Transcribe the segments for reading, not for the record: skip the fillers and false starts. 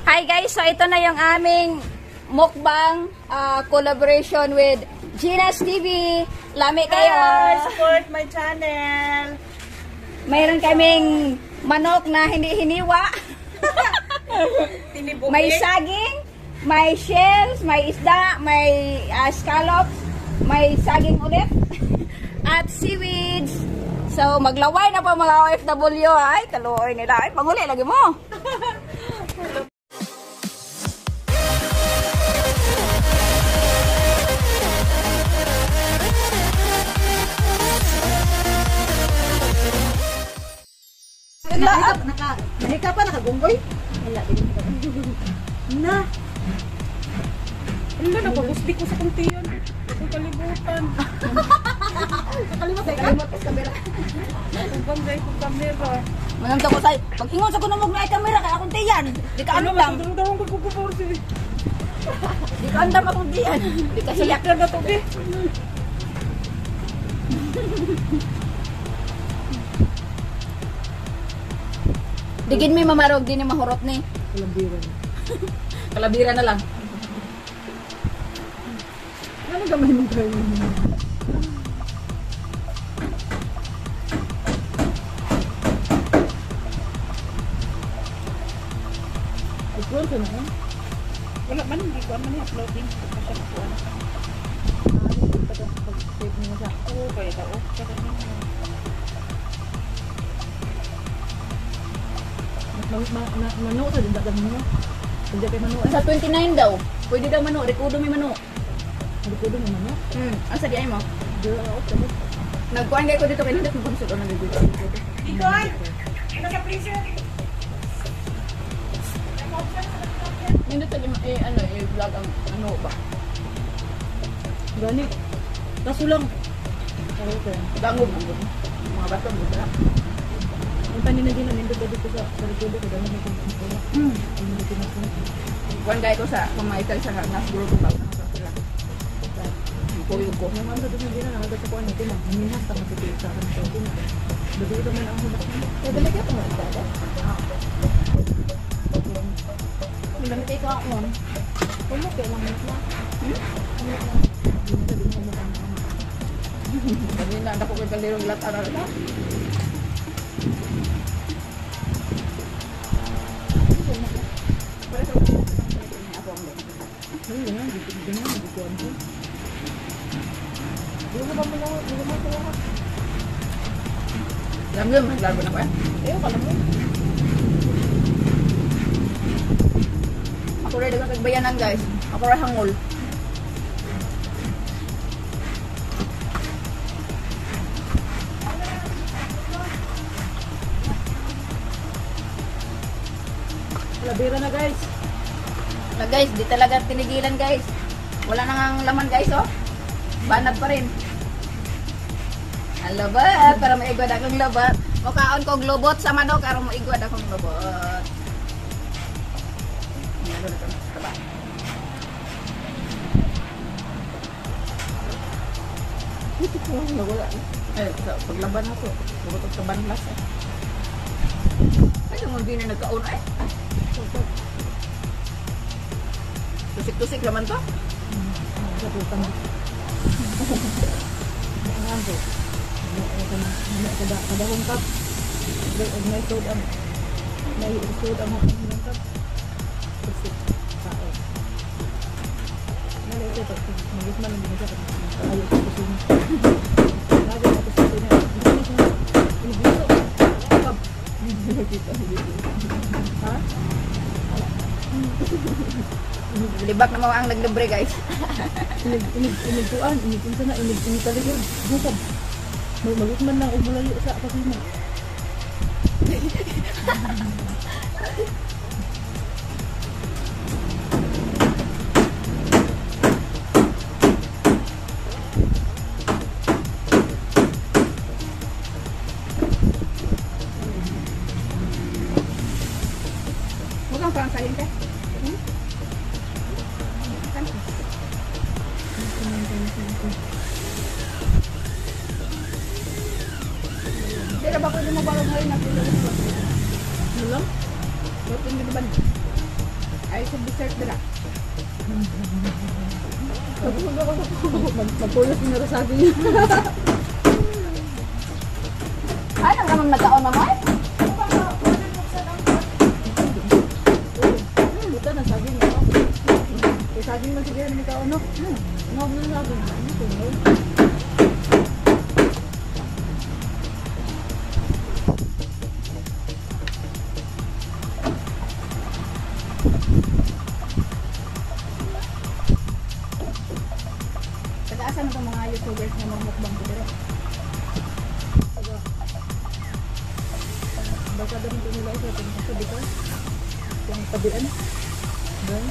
Hi guys, so ito na yung aming mukbang collaboration with Gina's TV. Lami kayo. Support my channel. Mayroon kaming manok na hindi hiniwa. May saging, may shells, may isda, may scallops, may saging ulit, at seaweeds. So maglaway na po mga OFW. Ay, kaluoy nila. Ay, panguli lagi mo. Nahika pa, nakagunggoy? Wala, na. Ano na, pagusdi ko sa kuntiyan. Ang kalimutan. Nakalimutan sa kamera. Ang banggay ko kamera. Manang sa ko say, pag ingon sa kunumog na ay kamera, kaya akong tiyan. Di ka andam. Ano daw ang pagkukupor sila. Di ka andam akong tiyan. Di ka siyak. Siyak na to, eh. Digin may mamarog, di ni mahurot ni. Kalabira na. Kalabira na lang. Ano gamay mo kayo? Upload ka na ka? Wala man, hindi ko man i-uploading. Kasi ako ano. Pag-save mo na siya. Oo, kaya daw. Mano sa dindagan mo. Hindi kay mano. Sa 29 daw. Pwede daw mano, rekudo may mano. Rekudo may mano? Asa di ay mo? Okay. Nagkuhan kayo ko dito kay hindi ko kung saan nag-video. Dito ay! Ano sa freezer? Hindi tayo i-vlog ang ano ba? Gani. Kaso lang. Dangog mga bato mo ba? Ang tanin na din nandito dito sa rekudo ko dahil may Kuhan kayo ko sa pamaital sa nas group ko ba? Sila. Kuyo ko. Yung mga doon din na nagdadala sa kuan nito na. Minhas ta matipil sa akin sa akin. Dito man ang hulak. Eh dali ka mo dada. Hindi kay ka ako. Kumo kay lang na. Dali na ako kay kalirong lat ara ra. Alam mo, laro na ko eh. Ayaw ka naman. Ako rin dagang kagbayanan guys. Ako rin hangol. Labira na guys. Na guys, di talaga tinigilan guys. Wala nang laman guys oh. Banat pa rin. Ang labat, para maigwad akong labat. Mukhaon ko globot sa manok, para maigwad akong globot. Ano na ito? Taba. Ito ko, nawala. Eh, paglaban na ito. Bukutok sa banlas eh. Ay, naman din na nagkaon eh. Tusik-tusik naman to. Sa putang. Ang ano? Kada hungkap. May sod ang hungkap. Tusik. Sao. Nalay ito. Magis man ang binigay ko. Ayaw ko kusina. Lagi na kusina. Inibiso. Kab. Ha? Libak na mga ang naglibre guys. Inigtuan, inigtunsa na, inigtaligyan. Bukab. Magusman lang, umulayo sa kasina. Huwag kang parang salin ka. Pero ba pwede mo balong ngayon na pwede mo? Ano lang? Ba't hindi ba? sa dessert nila. Magpulos na rin sa akin yun. Ano naman nagkaon naman? Buta na saging ako. Saging na sige na ikaw ano. Ngog na saging. Taga-asa na itong mga YouTubers na magmukbang ko dito? Baka daw nito nila ito. Ito sa dito. Yung tabian. Doon.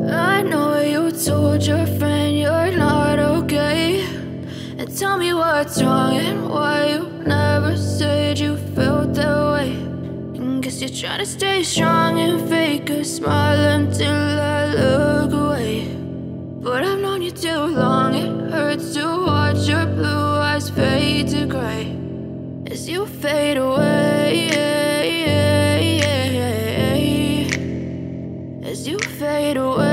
I know you told your friend you're not okay, and tell me what's wrong and why you never said you felt that way. And guess you're trying to stay strong and fake a smile until I look away. But I've known you too long, it hurts to watch your blue eyes fade to gray as you fade away. As you fade away.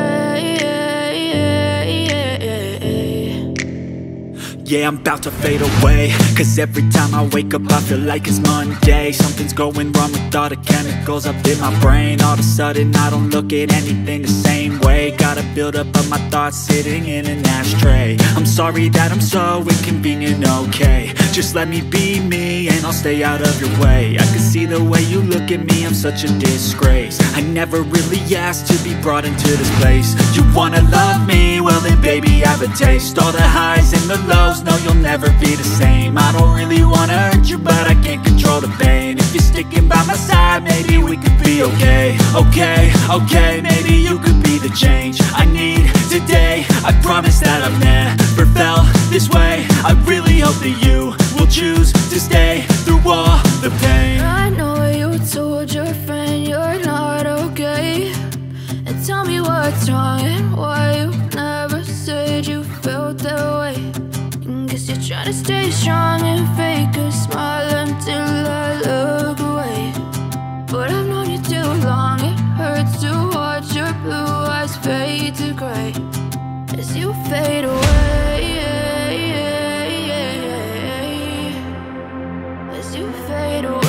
Yeah, I'm about to fade away, cause every time I wake up I feel like it's Monday. Something's going wrong with all the chemicals up in my brain. All of a sudden I don't look at anything the same way. Gotta build up of my thoughts sitting in an ashtray. I'm sorry that I'm so inconvenient, okay. Just let me be me and I'll stay out of your way. I can see the way you look at me, I'm such a disgrace. I never really asked to be brought into this place. You wanna love me? Well then baby have a taste. All the highs and the lows, no you'll never be the same. I don't really wanna hurt you but I can't control the pain. If you're sticking by my side maybe we could be okay. Okay, okay, maybe you could be the change I need today. I promise that I've never felt this way. I really hope that you will choose to stay through all the pain. I know you told your friend you're not okay, and tell me what's wrong and why you never said you felt that way. And guess you're trying to stay strong and fake a smile until I look away. But I've known you too long, it hurts to watch your blue eyes fade to gray as you fade away. As you fade away.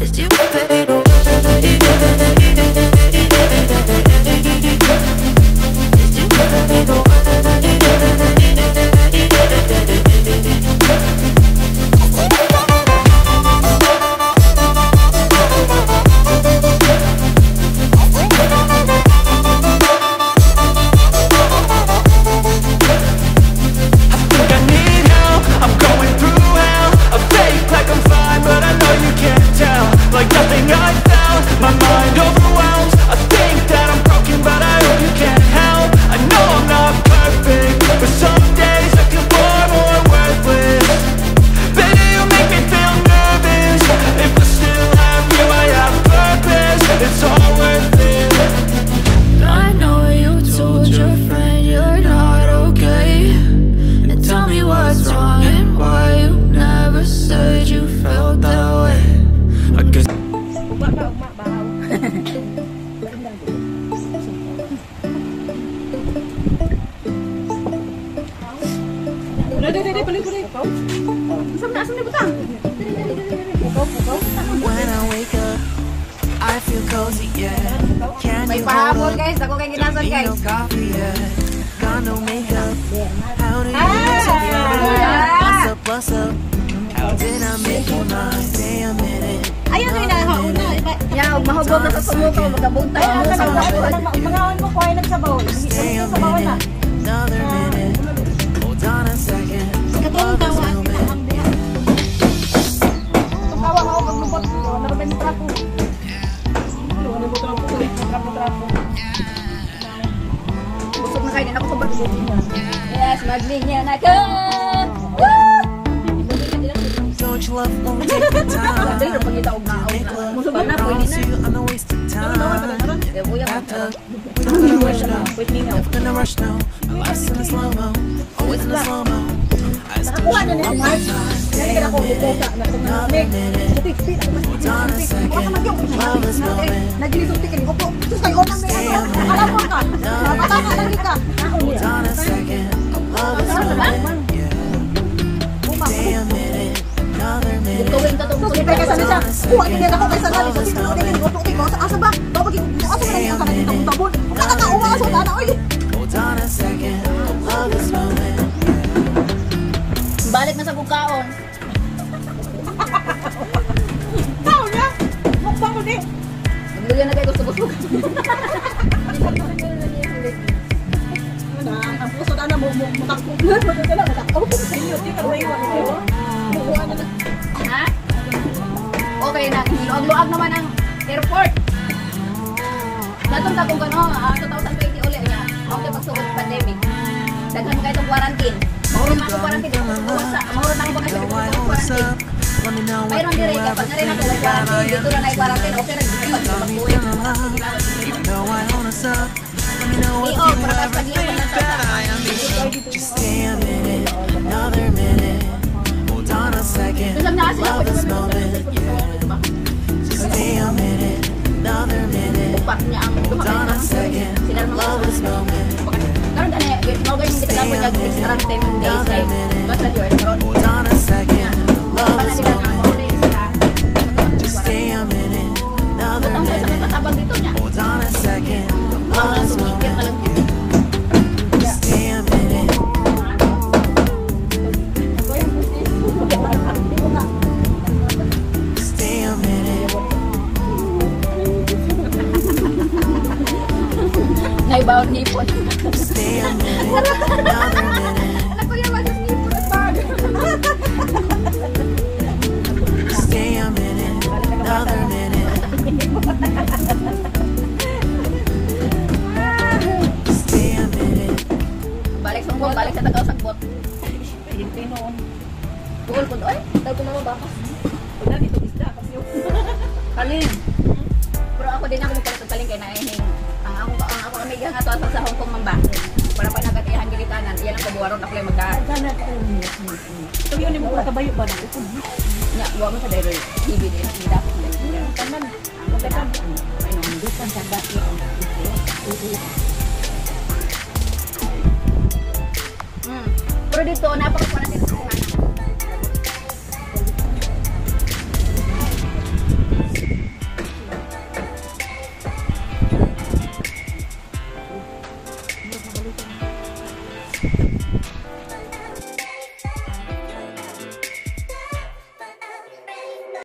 As you fade away. As you fade away. Like nothing I found, my mind overwhelms. I think that I'm broken, but I hope you can't help. I know I'm not perfect, but some days I feel far more worthless. Baby, you make me feel nervous. If I still have you, I have purpose. It's all worth it. I know you told your friend you're not okay, and tell me what's wrong and why you never said you felt that way. I guess when I wake up, I feel cozy, yeah. Can May you pahabol hold up? guys, ako kay Don't ginason need no guys. coffee, yeah. Got no makeup. How do you Ah! What's up? How did I make you mine? Stay a minute. Ayun na inahauna. Ya, mahubog na sa sumuko, magabuntay na sa sumuko. Mga mo ko ay nagsabaw. Stay a minute. Another minute. Hold on a second. Katong Love is tawa. moving. Tawa ako maglubot. Naraban yung trapo. Trapo. Busog na kayo, ako sa bago. Yes, maglinya na ka. Woo! locked up. We don't gonna rush now. Never gonna rush now. My life's in the slow-mo. Always in the slow-mo. I still Nakakuha na show ni up Mark. on time. Dali ka na ko bukosa na itong Another minute. Tipit ako mas Hold on a second. Love is moment. Nagilisog tikin ko po. Sus kayo nang may ano. Alam mo ka. Napatanga lagi ka. Hold on a second. Love is moment. Yeah. Stay a minute. Another minute. Gawin ka itong Sus kita ka sa siya. Kuha din ako kay sanali sa sino din ko tuki ko sa asa ba. Babagi ko asa man ang kanang itong tabon. Kakakauwa sa ana oy. Hold on a second. Love is moment. Balik na sa kukaon. Tao na. Mukbang ko di. Magluyan na kayo gusto-gusto. Ang puso na mo mutakbulan mo ka lang matakbo sa inyo di ka iwan ko. Kuha na na. Ha? Okay na. Luag-luag naman ang airport. Natong takong gano, 2020 ulit niya. After pagsugod pandemic. Daghan mo kayo itong quarantine. Mauro na ako quarantine. Mauro na ako quarantine. Mayroon din rin. Kapag na rin ako quarantine, dito na quarantine. Okay na dito. Pag-uwi. I-off. Para pag-iwan na sa Just stay a minute, another minute. Hold on a second. Love is moment. Yeah. Just stay a minute, another minute. upak niya ang Hold on a second. Love is moment. Karon gani, mo ganyan kita lang yung extra 10 days kay basta yun. Karon Hold on a second. Love pala is nila nga moment. mo rin sila. Just stay a minute, another Ang sa minute. katabang dito niya. Hold on a second. Love is Sumikir ka lang. moment. Just stay a minute. Stay a minute. Naibawon nipon. Stay a minute. Another minute. Ako yung mas nipon at bag. Stay a minute. Another minute. Stay a minute. Balik sunggong, balik sa tagaw sagbot. Bukol po doon. Tayo ko na mabakas. Wala dito isda kasi yung Kaling. Pero ako din ako magpalit kaling kay naining. Ang ako kami nga to sa Hong Kong mamba. Para pa nagatihan gilitanan. Iyan ang kabuwaron ako lang magka. sana ka. Ito yun yung mga kabayo ba na ito. Nya, wa mo sa dere. TV din ang dapat lang. Tanan. Ang dapat. Ay no, Dukan sa dati. Pero dito napaka-quarantine